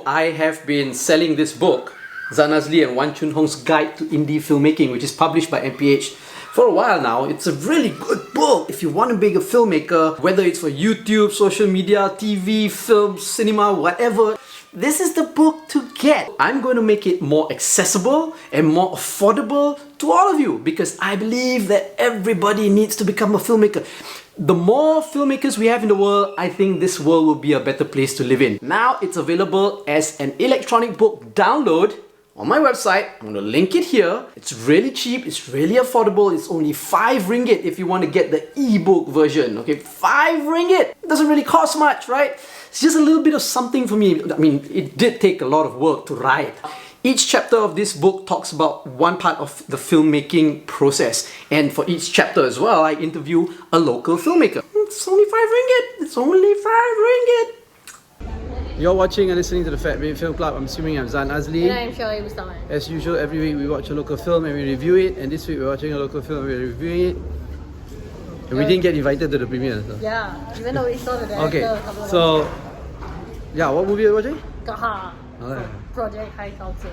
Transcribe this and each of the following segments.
I have been selling this book, Zanazli and Wan Chun Hong's Guide to Indie Filmmaking, which is published by MPH for a while now. It's a really good book if you want to be a filmmaker, whether it's for YouTube, social media, TV, film, cinema, whatever. This is the book to get. I'm going to make it more accessible and more affordable to all of you because I believe that everybody needs to become a filmmaker. The more filmmakers we have in the world, I think this world will be a better place to live in. Now it's available as an electronic book download on my website. I'm going to link it here. It's really cheap, it's really affordable. It's only 5 ringgit if you want to get the ebook version. Okay, 5 ringgit. It doesn't really cost much, right? It's just a little bit of something for me. I mean, it did take a lot of work to write. Each chapter of this book talks about one part of the filmmaking process. And for each chapter as well, I interview a local filmmaker. It's only 5 ringgit. It's only 5 ringgit. You're watching and listening to the Fat Babe Film Club. I'm assuming I'm Zan Azli. And I'm Shawai Mustaman. As usual, every week we watch a local film and we review it. And this week we're watching a local film and we're reviewing it. And we didn't get invited to the premiere. So. Yeah, even though we saw the director Okay, a couple of so yeah, what movie are you watching? Kahar, Okay. Project High Council.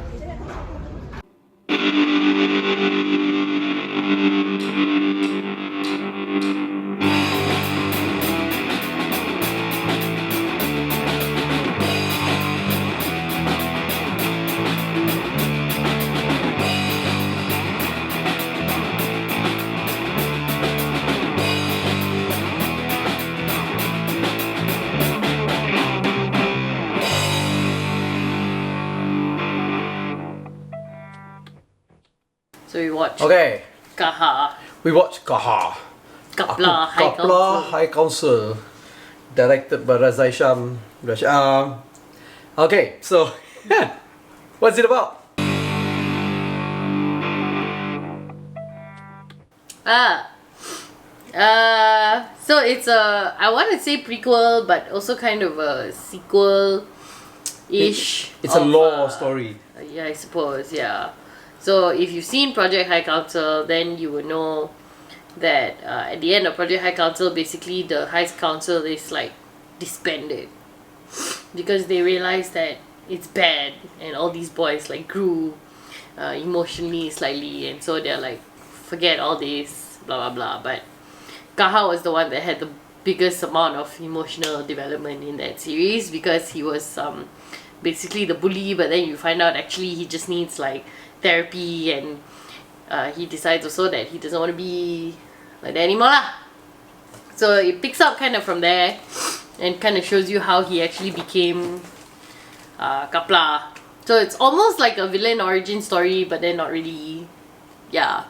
So we watched Kahar. We watched Kahar. Kapla High Kapla Council. High Council. Directed by Razai Sham. Okay, so what's it about? So it's a, I want to say prequel, but also kind of a sequel-ish. It's a law story. Yeah, I suppose, yeah. So if you've seen Project High Council, then you would know that at the end of Project High Council, basically the High Council is like disbanded because they realized that it's bad and all these boys like grew emotionally slightly, and so they're like, forget all this, blah blah blah. But Kahar was the one that had the biggest amount of emotional development in that series because he was basically the bully, but then you find out actually he just needs like therapy, and he decides also that he doesn't want to be like that anymore lah. So it picks up kind of from there and kind of shows you how he actually became Kapla. So it's almost like a villain origin story, but then not really. Yeah.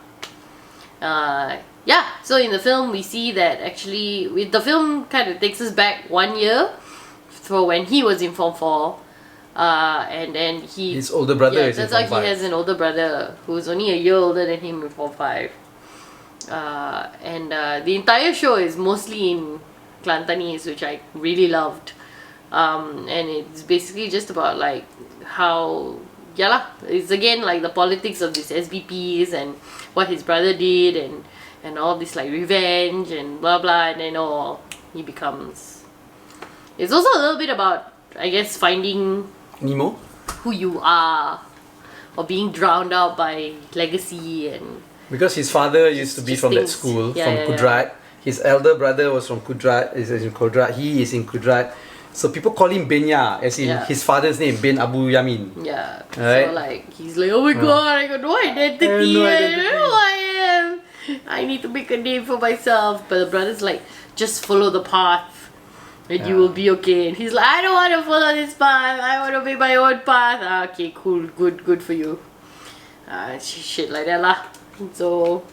So in the film we see that actually the film kind of takes us back 1 year for when he was in Form 4. And then his older brother is in turns Form out he has an older brother who's only a year older than him in Form 5. And the entire show is mostly in Kelantanese, which I really loved. And it's basically just about like how, it's again like the politics of these SBPs and what his brother did, and all this like revenge and blah blah, and then he becomes. It's also a little bit about, I guess, finding Nemo? who you are, or being drowned out by legacy. And because his father used to be from that school, from KUDRAT. His elder brother was from KUDRAT, is in KUDRAT, he is in KUDRAT. So people call him Benya, as in his father's name, Ben Abu Yamin. Yeah. Right? So like, he's like, oh my god, I got no identity. I don't know who I am. I need to make a name for myself. But the brother's like, just follow the path and you will be okay. And he's like, I don't want to follow this path. I want to make my own path. Okay, cool, good for you. Shit like that lah. So,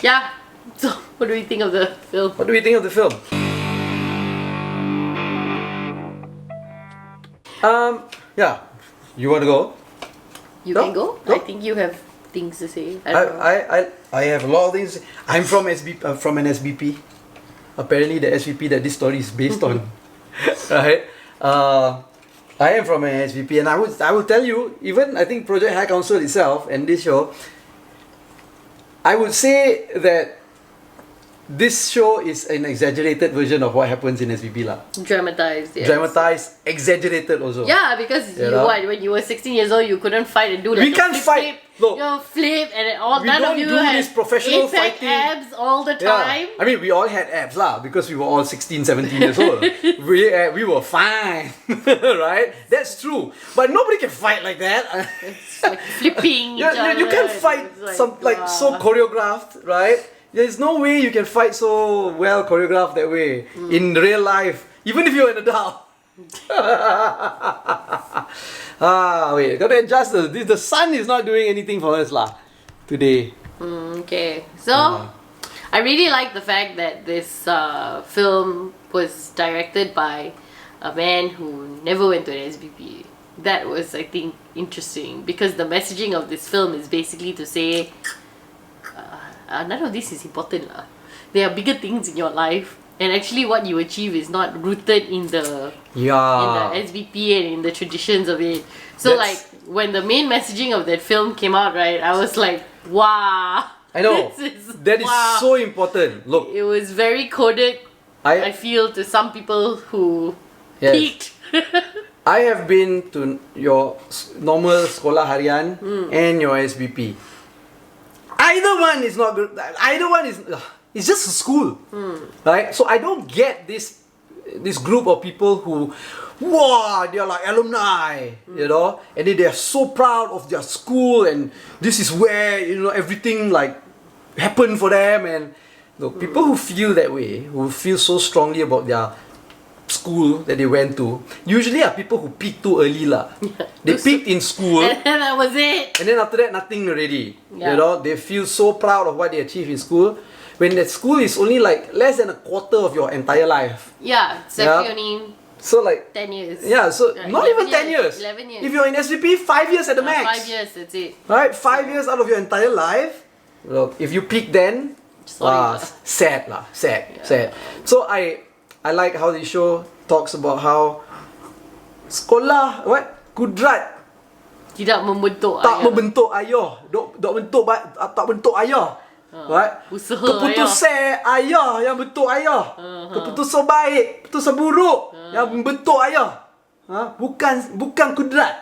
yeah. So, what do we think of the film? What do we think of the film? Yeah. You want to go? You can go? I think you have things to say. I have a lot of things. I'm from from an SBP. Apparently the SVP that this story is based on. Right? I am from an SVP, and I will tell you, even I think Project High Council itself and this show, I would say that this show is an exaggerated version of what happens in SVP lah. Dramatized, yes. Dramatized, exaggerated also. Yeah, because You you know? When you were 16 years old, you couldn't fight and do like We can't fight. Look, flip, and then all we none don't of you do had this professional eight-pack fighting. abs all the time. I mean, we all had abs lah because we were all 16, 17 years old. We were fine, right? That's true. But nobody can fight like that. It's like flipping each other. You can't fight It's so choreographed, right? There's no way you can fight so well choreographed that way in real life, even if you're an adult. Wait, gotta adjust the sun is not doing anything for us lah today. Okay, so I really like the fact that this film was directed by a man who never went to an SBP. That was, I think, interesting because the messaging of this film is basically to say none of this is important lah. There are bigger things in your life, and actually what you achieve is not rooted in the SBP and in the traditions of it. So like when the main messaging of that film came out, right, I was like, wow. I know. That is so important. Look, it was very coded, I feel, to some people who peaked. I have been to your normal sekolah harian and your SBP. Either one is not good. Either one is... It's just a school, right? So I don't get this group of people who, wow, they're like alumni, you know, and then they're so proud of their school, and this is where everything like happened for them. And look, people who feel that way, who feel so strongly about their school that they went to, usually are people who peak too early lah. They peaked in school, and that was it. And then after that, nothing already. You know, they feel so proud of what they achieved in school. When that school is only like less than a quarter of your entire life. Yeah, it's actually only so like 10 years. Yeah, so not even 10 years. 11 years. If you're in SVP, 5 years at the max. 5 years, that's it. Right? 5 years out of your entire life. Look, if you peak then, sad lah. Sad. So I like how the show talks about how sekolah, KUDRAT tidak membentuk tak ayah. membentuk ayah. Tak bentuk ayah. Right? Keputusan ayah yang bentuk ayah. Keputusan baik, keputusan buruk yang bentuk ayah. Bukan KUDRAT.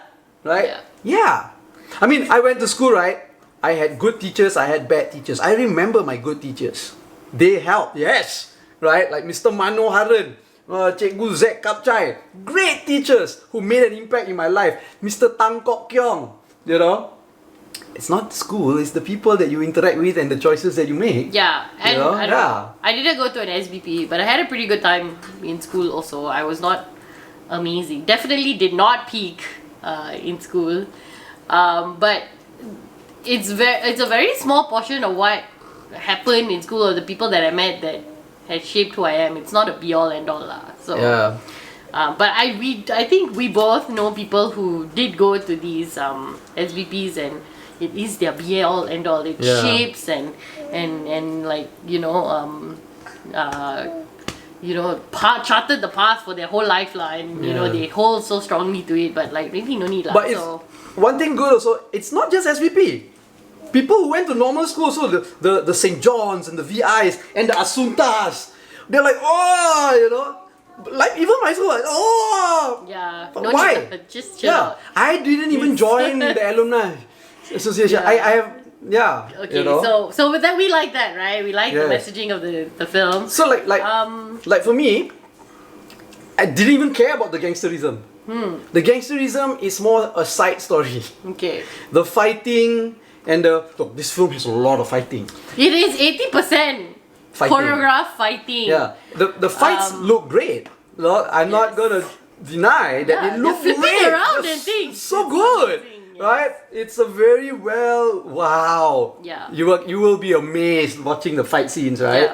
Right? Yeah. I mean, I went to school, right? I had good teachers, I had bad teachers. I remember my good teachers. They helped, yes. Right? Like Mr. Mano Haran, Cikgu Zek Kapchai. Great teachers who made an impact in my life. Mr. Tang Kok Kiong, you know. It's not school, it's the people that you interact with and the choices that you make. Yeah, and I didn't go to an SBP, but I had a pretty good time in school also. I was not amazing. Definitely did not peak in school. But it's a very small portion of what happened in school or the people that I met that had shaped who I am. It's not a be-all, end-all lah. So, but I think we both know people who did go to these SBPs and it is their be-all, end-all. It shapes and like charted the path for their whole life lah, and they hold so strongly to it. But like maybe no need lah. But one thing good also, it's not just SVP. People who went to normal school, so the St. John's and the VIs and the Asuntas, they're like, like even my school, like, no why? Need, just chill out. I didn't even join the alumni association. I have okay, so with that, we like that, right? We like the messaging of the film. So like for me, I didn't even care about the gangsterism. The gangsterism is more a side story. Okay. The fighting and this film has a lot of fighting. It is 80% choreographed fighting. Yeah, the fights look great. I'm not gonna deny that it looked great. Around and things. So good. Right? It's a very wow. Yeah. You will be amazed watching the fight scenes, right?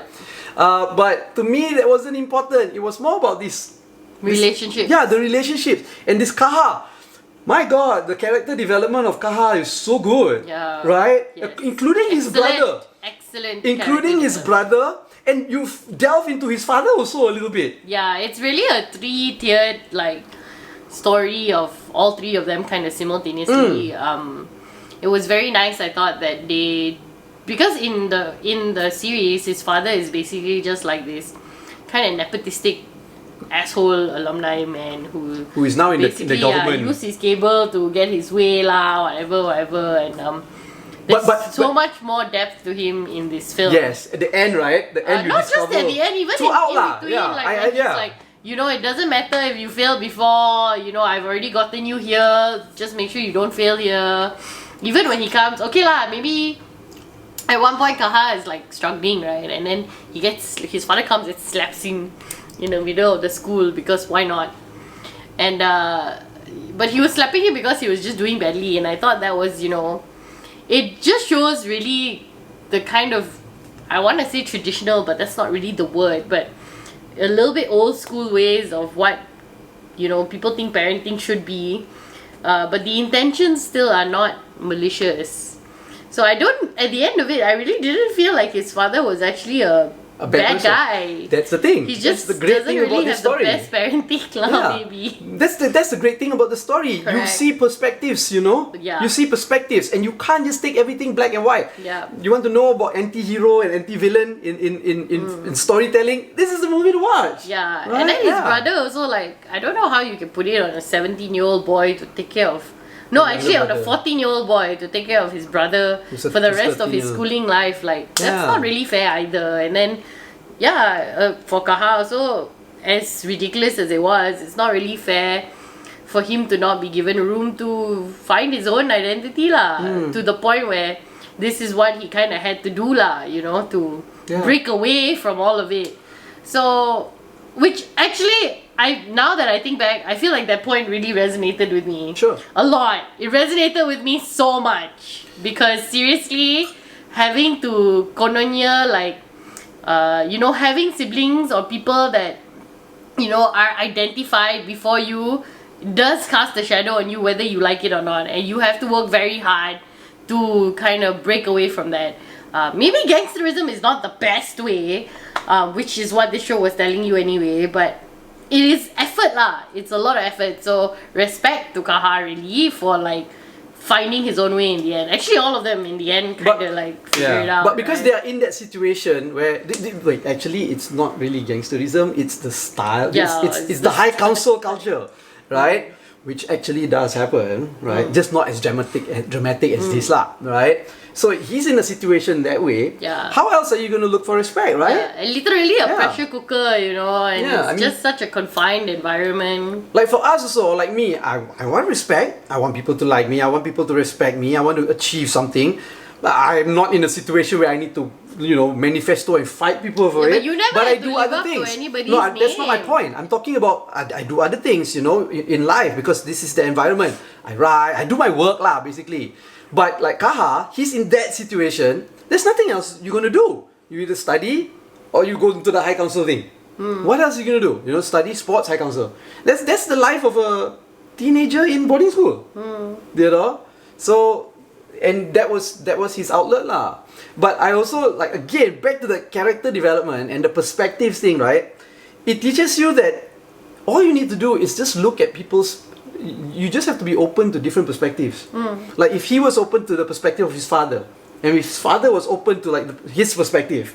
Yeah. But to me, that wasn't important. It was more about this relationship. Yeah, the relationships. And this Kahar. My God, the character development of Kahar is so good. Yeah. Right? Yes. Including his brother. Excellent. Including his brother. And you delve into his father also a little bit. Yeah, it's really a 3-tiered story of all 3 of them kind of simultaneously. It was very nice. I thought that they because in the series, his father is basically just like this kind of nepotistic asshole alumni man who is now in the government. Use his cable to get his way lah, whatever, and there's so much more depth to him in this film. Yes, at the end, right? The end, not just at the end, even in between, like it doesn't matter if you failed before. I've already gotten you here. Just make sure you don't fail here. Even when he comes, okay lah, maybe. At one point, Kahar is like struggling, right? And then his father comes and slaps him in the middle of the school because why not? And but he was slapping him because he was just doing badly, and I thought that was, it just shows really the kind of, I want to say traditional, but that's not really the word, but a little bit old school ways of what people think parenting should be, but the intentions still are not malicious. So at the end of it, I really didn't feel like his father was actually a bad guy. That's the thing. He just that's the great doesn't thing really about have the story. the best parenting maybe. That's the great thing about the story. Correct. You see perspectives, Yeah. You see perspectives, and you can't just take everything black and white. Yeah. You want to know about anti-hero and anti-villain in storytelling? This is the movie to watch. Yeah, right? and then his brother also, like, I don't know how you can put it on a 17-year-old boy to take care of. No, actually, on a 14-year-old boy to take care of his brother for the rest of his schooling life. Like, that's not really fair either. And then, for Kahar also, as ridiculous as it was, it's not really fair for him to not be given room to find his own identity to the point where this is what he kind of had to do to break away from all of it. So, which actually, now that I think back, I feel like that point really resonated with me. Sure. A lot. It resonated with me so much. Because seriously, having to kononya, like, having siblings or people that, are identified before you does cast a shadow on you whether you like it or not. And you have to work very hard to kind of break away from that. Maybe gangsterism is not the best way, which is what this show was telling you anyway, but it is effort lah. It's a lot of effort. So respect to Kahar really for like finding his own way in the end. Actually, all of them in the end kind of like figure it out. But because right? they are in that situation where wait, actually, it's not really gangsterism. It's the style. Yeah, it's the high council culture, right? Which actually does happen, right? Just not as dramatic as this lah, right? So he's in a situation that way. Yeah. How else are you going to look for respect, right? Yeah, literally a pressure cooker, and it's just such a confined environment. Like for us also, like me, I want respect. I want people to like me. I want people to respect me. I want to achieve something. But I'm not in a situation where I need to, manifesto and fight people for it. But you never I have to do live other up to things. anybody's No, that's not my name. point. I'm talking about I do other things, in life because this is the environment. I write, I do my work lah, basically. But like Kahar, he's in that situation. There's nothing else you're gonna do. You either study or you go into the high council thing. What else are you gonna do? Study, sports, high council. That's the life of a teenager in boarding school. So, and that was his outlet lah. But I also like, again, back to the character development and the perspectives thing, right? It teaches you that all you need to do is just look at people's. You just have to be open to different perspectives. Like if he was open to the perspective of his father, and if his father was open to like his perspective,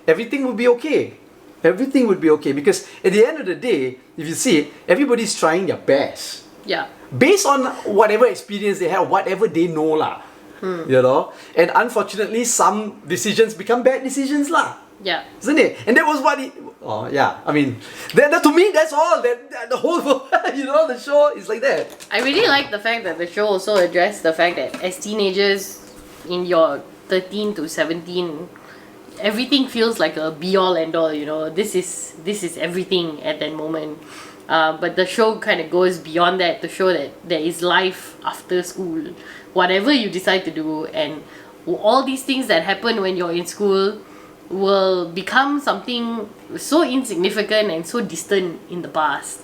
everything would be okay. Everything would be okay because at the end of the day, if you see it, everybody's trying their best. Yeah. Based on whatever experience they have, whatever they know lah. And unfortunately, some decisions become bad decisions lah. Yeah. Isn't it? And that was what it. Oh yeah. I mean, to me, that's all. That the whole, the show is like that. I really like the fact that the show also addressed the fact that as teenagers, in your 13 to 17, everything feels like a be all end all. This is everything at that moment. But the show kind of goes beyond that to show that there is life after school, whatever you decide to do, and all these things that happen when you're in school will become something so insignificant and so distant in the past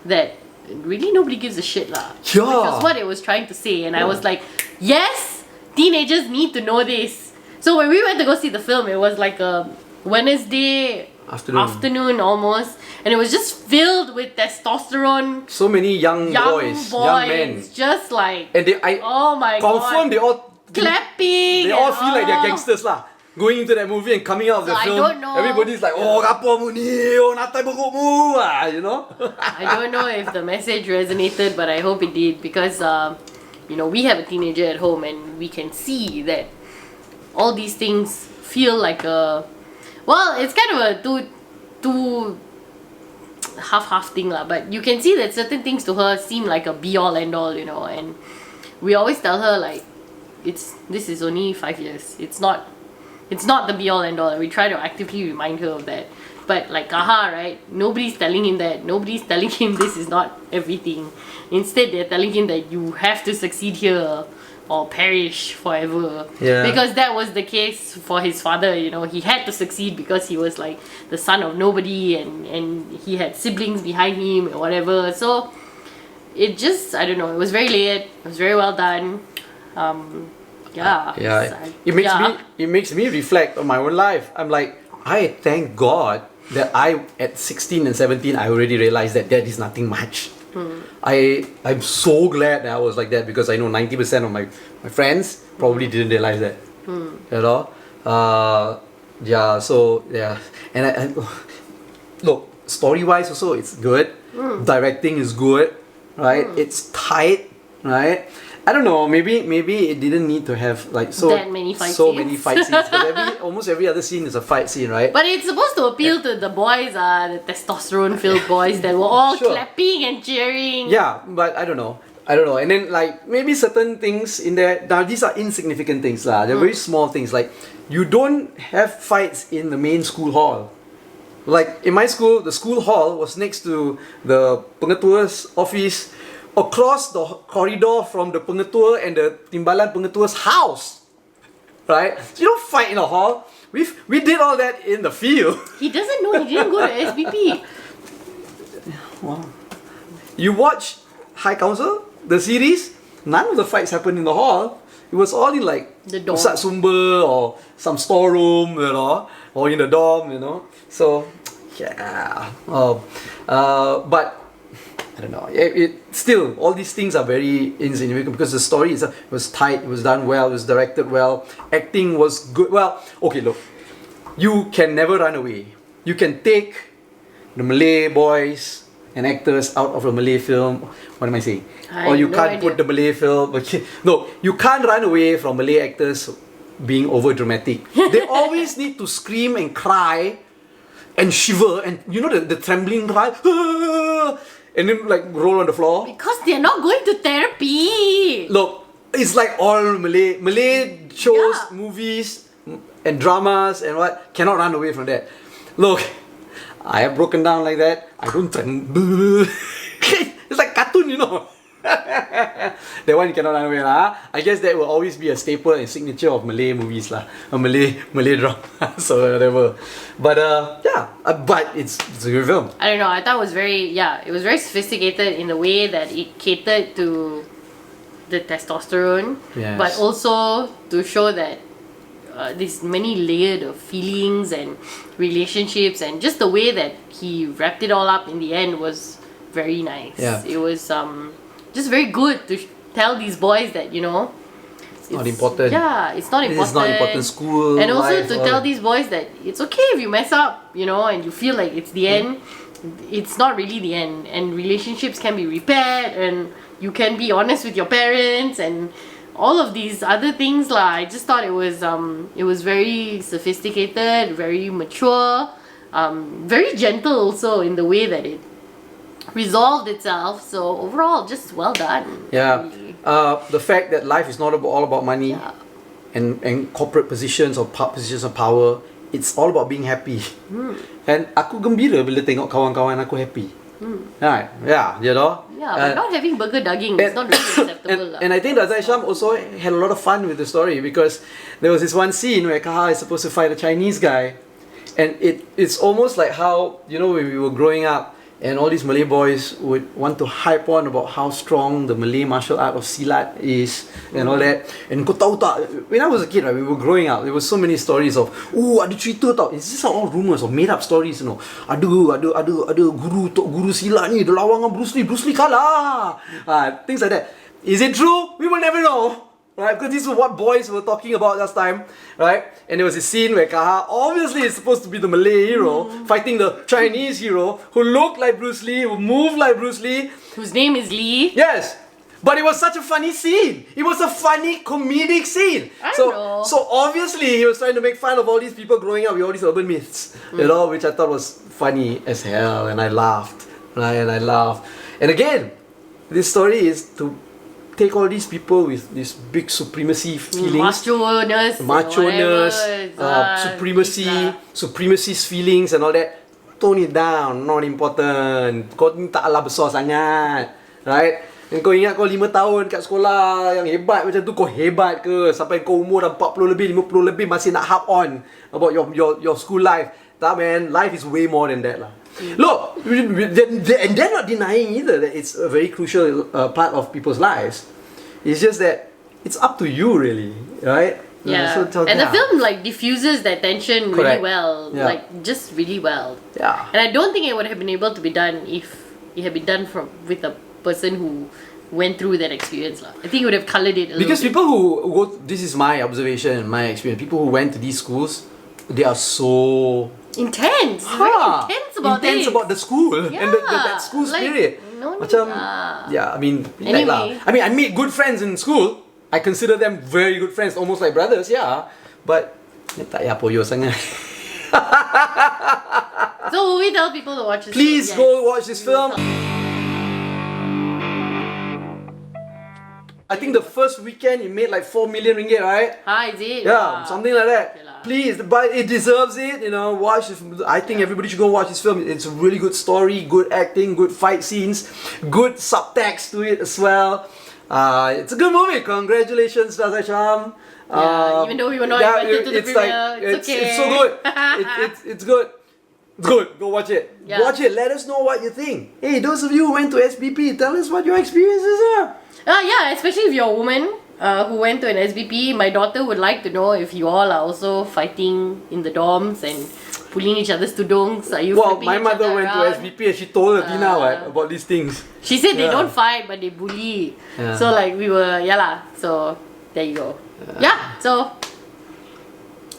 that really nobody gives a shit lah. Yeah. Which was what it was trying to say, and I was like, yes, teenagers need to know this. So when we went to go see the film, it was like a Wednesday afternoon almost, and it was just filled with testosterone. So many young boys, young men, just like, and oh my confirm god, they all clapping. They all feel like they're gangsters lah. Going into that movie and coming out of the So I film, don't know. everybody's like, oh, apa mu ni? Oh, natai bokok mu, you know? I don't know if the message resonated, but I hope it did because, we have a teenager at home and we can see that all these things feel like it's kind of a two half thing lah. But you can see that certain things to her seem like a be all end all, and we always tell her like, this is only 5 years. It's not the be all end all, and we try to actively remind her of that. But like Kahar, right? Nobody's telling him that. Nobody's telling him this is not everything. Instead, they're telling him that you have to succeed here or perish forever. Yeah. Because that was the case for his father, He had to succeed because he was like the son of nobody and he had siblings behind him or whatever. So it just, I don't know, it was very late. It was very well done. It makes me reflect on my own life. I'm like, I thank God that at 16 and 17 I already realized that is nothing much. I'm so glad that I was like that because I know 90% of my friends probably didn't realize that. And I look, story wise also it's good. Directing is good, right? It's tight, right? I don't know, maybe it didn't need to have like that many fight scenes. Because almost every other scene is a fight scene, right? But it's supposed to appeal to the boys, the testosterone-filled boys that were all clapping and cheering. Yeah, but I don't know. And then like maybe certain things in there. Now these are insignificant things lah. They're very small things. Like you don't have fights in the main school hall. Like in my school, the school hall was next to the pengetua's office, across the corridor from the pengetua and the timbalan pengetua's house, right? So you don't fight in a hall. We did all that in the field. He doesn't know. He didn't go to SBP. Wow. You watch High Council, the series. None of the fights happened in the hall. It was all in like the dorm, Pusat Sumber or some storeroom, or in the dorm, So yeah. But I don't know. Still, all these things are very insignificant because the story was tight, it was done well, it was directed well, acting was good. Well, okay, look, you can never run away. You can take the Malay boys and actors out of a Malay film. What am I saying? Or you can't put the Malay film. Okay. No, you can't run away from Malay actors being over dramatic. They always need to scream and cry and shiver and the trembling cry. And then like roll on the floor. Because they're not going to therapy. Look, it's like all Malay shows, movies, and dramas and what cannot run away from that. Look, I have broken down like that. I don't it's like cartoon, That one you cannot run away lah. I guess that will always be a staple and signature of Malay movies lah. A Malay drama. So whatever. But but it's a good film. I don't know. I thought it was very sophisticated in the way that it catered to the testosterone, yes, but also to show that there's many layered of feelings and relationships, and just the way that he wrapped it all up in the end was very nice. Yeah. It was just very good to tell these boys that it's not important. Yeah, it's not important. It's not important. School, and also life, to tell these boys that it's okay if you mess up, and you feel like it's the end. It's not really the end, and relationships can be repaired, and you can be honest with your parents, and all of these other things lah. I just thought it was very sophisticated, very mature, very gentle also in the way that it resolved itself. So overall, just well done. Yeah. The fact that life is not all about money, and corporate positions or positions of power. It's all about being happy. And aku gembira bila tengok kawan-kawan aku happy. Right? Yeah, but not having burger daging is not really acceptable. And I think Razak Sham also had a lot of fun with the story because there was this one scene where Kahar is supposed to fight a Chinese guy, and it's almost like how when we were growing up and all these Malay boys would want to hype on about how strong the Malay martial art of silat is and all that. And kau tahu tak, when I was a kid, right, we were growing up, there were so many stories of ada cerita tau. It's just all rumors or made up stories, Ada guru silat ni dia lawan dengan Bruce Lee kalah. Things like that. Is it true? We will never know. right? Because this is what boys were talking about last time, right? And there was a scene where Kahar, obviously is supposed to be the Malay hero, fighting the Chinese hero, who looked like Bruce Lee, who moved like Bruce Lee. Whose name is Lee. Yes! But it was such a funny scene. It was a funny comedic scene. I know. So obviously he was trying to make fun of all these people growing up with all these urban myths, you know, which I thought was funny as hell, and I laughed, right? And I laughed. And again, this story is to take all these people with this big supremacy feelings, macho-ness, supremacist feelings and all that. Tone it down, not important. Kau ni taklah besar sangat, right? Dan kau ingat kau 5 tahun kat sekolah yang hebat macam tu, kau hebat ke? Sampai kau umur dah 40 lebih, 50 lebih masih nak harp on about your school life. Tak man, life is way more than that lah. Look, and they're not denying either that it's a very crucial part of people's lives. It's just that it's up to you really, right? Yeah, and the film like diffuses that tension really well, like just really well. Yeah. And I don't think it would have been able to be done if it had been done with a person who went through that experience. I think it would have coloured it a because little people who go, this is my observation, my experience, people who went to these schools, they are so intense, very intense about the school and that school spirit. No need Macam, yeah, I mean, anyway. I made good friends in school. I consider them very good friends, almost like brothers, yeah. But tak payah poyo sangat. So will we tell people to watch this Please film? go watch this film. I think the first weekend it made like 4 million ringgit, right? Is it? Yeah, something like that. Okay lah. Please, but it deserves it, you know, watch this. I think everybody should go watch this film. It's a really good story, good acting, good fight scenes, good subtext to it as well. It's a good movie. Congratulations, Raza Sham. Even though we were not invited to the premiere, it's okay. It's so good. It's good. It's good. Go watch it. Yeah. Watch it. Let us know what you think. Hey, those of you who went to SBP, tell us what your experiences are. Yeah, especially if you're a woman who went to an SBP. My daughter would like to know if you all are also fighting in the dorms and pulling each other's tudungs. Are you Well, flipping my each mother other went around? to SBP and she told Tina about these things. She said they don't fight but they bully. Yeah. So like we were, so there you go. So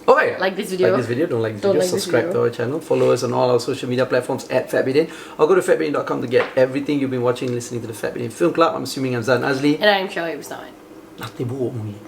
Okay. like this video. Like this video, don't like this video, subscribe to our channel, follow us on all our social media platforms at FatBidin, or go to fatbidin.com to get everything you've been watching, listening to the Fat Bidin Film Club. I'm assuming I'm Zan Azli. And I'm Shawib Ustaman. Nanti buruk ni.